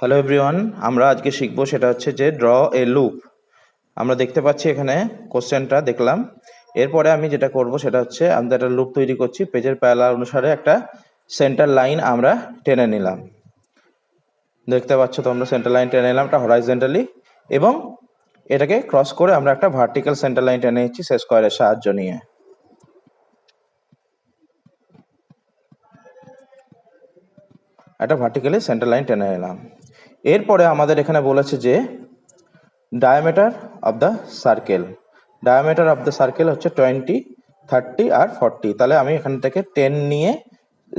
Hello everyone, আমরা আজকে শিখব সেটা হচ্ছে যে ড্র এ লুপ। আমরা দেখতে পাচ্ছি এখানে কোশ্চেনটা দেখলাম। এরপরে আমি যেটা করব সেটা হচ্ছে আমরা একটা লুপ তৈরি করছি। পেজের প্যারালাল অনুসারে একটা সেন্টার লাইন আমরা টেনে নিলাম। দেখতে পাচ্ছ তোমরা সেন্টার লাইন টেনে নিলাম, এটা হরাইজন্টালি, এবং এটাকে ক্রস করে আমরা একটা ভার্টিক্যাল সেন্টার লাইন টেনে নিচ্ছি সে স্কোয়ারের সাহায্য নিয়ে। একটা ভার্টিক্যালি সেন্টার লাইন টেনে নিলাম। এরপরে আমাদের এখানে বলেছে যে diameter of the circle. Diameter of the circle হচ্ছে 20, 30 আর 40। তাহলে আমি এখান থেকে 10 নিয়ে,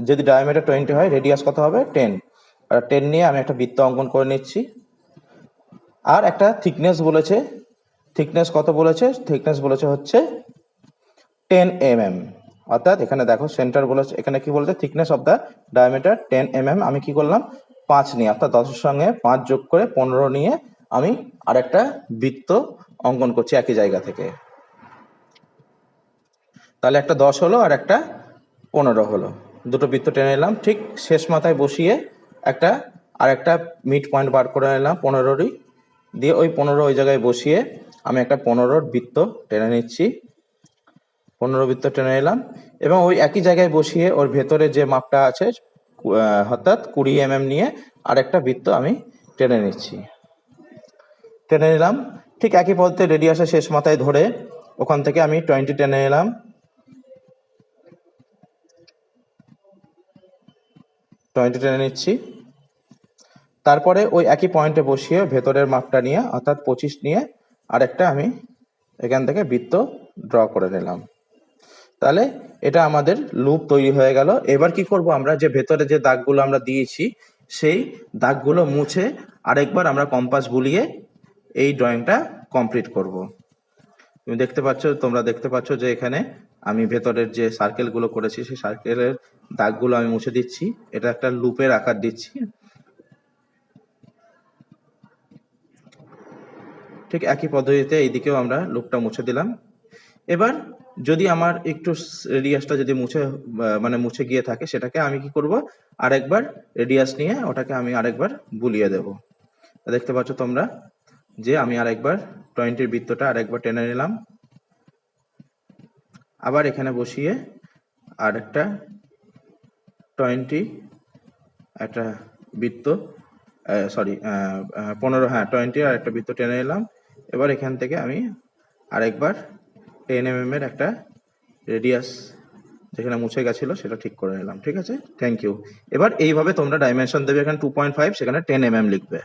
যদি ডায়ামিটার 20 হয়, রেডিয়াস কত হবে 10, আর 10 নিয়ে আমি একটা বৃত্ত অঙ্কন করে নিচ্ছি। আর একটা থিকনেস বলেছে, থিকনেস কত বলেছে, থিকনেস বলেছে হচ্ছে 10 mm। অর্থাৎ এখানে দেখো সেন্টার বলেছে, এখানে কি বলেছে, thickness of the diameter 10 mm। আমি কি করলাম, 5 নিয়ে, অর্থাৎ 10-এর সঙ্গে 5 যোগ করে 15 নিয়ে আমি আরেকটা বৃত্ত অঙ্কন করছি একই জায়গা থেকে। তাহলে একটা 10 হলো আর একটা 15 হলো, দুটো বৃত্ত টেনে নিলাম। ঠিক শেষ মাথায় বসিয়ে একটা আরেকটা মিড পয়েন্ট বার করে নিলাম 15রই, দিয়ে ওই 15 ওই জায়গায় বসিয়ে আমি একটা 15 বৃত্ত টেনে নিচ্ছি। 15 বৃত্ত টেনে নিলাম এবং ওই একই জায়গায় বসিয়ে ওর ভেতরে যে মাপটা আছে অর্থাৎ 20 mm নিয়ে আরেকটা বৃত্ত আমি টেনে নিচ্ছি, টেনে নিলাম। ঠিক একই পদ্ধতিতে রেডিয়াসের শেষ মাথায় ধরে ওখান থেকে আমি 20 টেনে নিলাম, 20 টেনে নিচ্ছি। তারপরে ওই একই পয়েন্টে বসিয়ে ভেতরের মাপটা নিয়ে অর্থাৎ 25 নিয়ে আরেকটা আমি এখান থেকে বৃত্ত ড্র করে নিলাম। তাহলে এটা আমাদের লুপ তৈরি হয়ে গেল। এবার কি করব, আমরা যে ভেতরে যে দাগগুলো আমরা দিয়েছি সেই দাগগুলো মুছে আরেকবার আমরা কম্পাস বুলিয়ে এই ড্রয়িংটা কমপ্লিট করব। তুমি দেখতে পাচ্ছ, তোমরা দেখতে পাচ্ছ যে এখানে আমি ভেতরের যে সার্কেলগুলো করেছি সেই সার্কেলের দাগগুলো আমি মুছে দিচ্ছি। এটা একটা লুপের আকার দিচ্ছি। ঠিক একই পদ্ধতিতে এইদিকেও আমরা লুপটা মুছে দিলাম। এবার যদি আমার একটু রেডিয়াসটা যদি মুছে গিয়ে থাকে, সেটাকে আমি কি করব, আরেকবার রেডিয়াস নিয়ে ওটাকে আমি আরেকবার বুলিয়ে দেব। দেখতে পাচ্ছ তোমরা যে আমি আরেকবার 20 বৃত্তটা আরেকবার টেনে নিলাম, আবার এখানে বসিয়ে আরেকটা 20 একটা বৃত্ত, 15, হ্যাঁ 20 আর একটা বৃত্ত টেনে নিলাম। এবার এখান থেকে আমি আরেকবার 10 mm এর একটা রেডিয়াস যেখানে মুছে গেছিল সেটা ঠিক করে নিলাম। ঠিক আছে, থ্যাংক ইউ। এবার এইভাবে তোমরা ডাইমেনশন দেবে, এখানে 2.5, সেখানে 10 mm লিখবে।